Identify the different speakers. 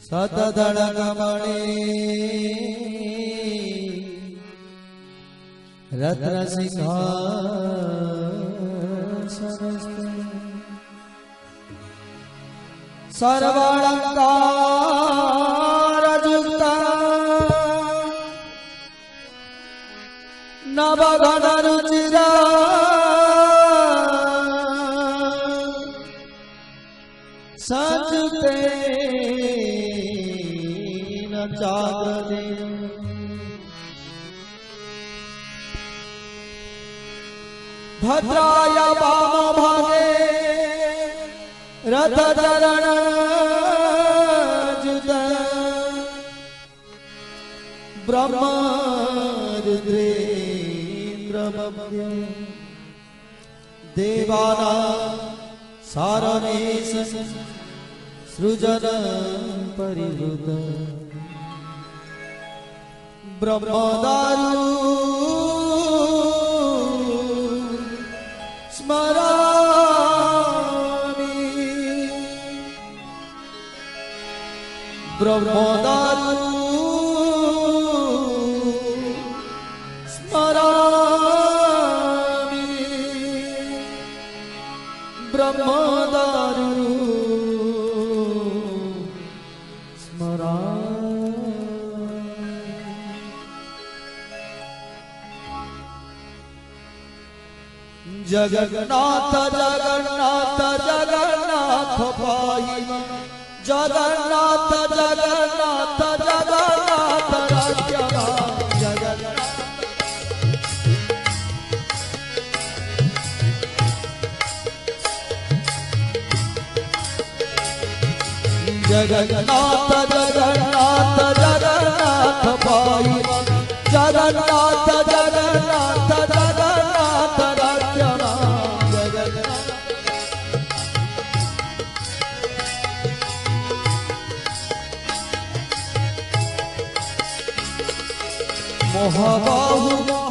Speaker 1: सतधड़कमणि रत्न सिंहासनस्थे सर्वालंकारयुक्ता नवघन रुचिरा सचते न जागृते भद्राय वाम भागे रथ चरण जुत ब्रह्म रुद्रेन्द्र देवाना सारणेश सृजन परिवृत ब्रह्मदारु स्मरामि ब्रह्मदारु स्मरामि ब्रह्मदारु जगन्नाथ जगन्नाथ जगन्नाथ पाहि जगन्नाथ जगन्नाथ जगन्नाथ राज्यवा जगन्नाथ जगन्नाथ जगन्नाथ पाहि जगन्नाथ जगन्नाथ जगन्नाथ राज्यवा मोहबाहु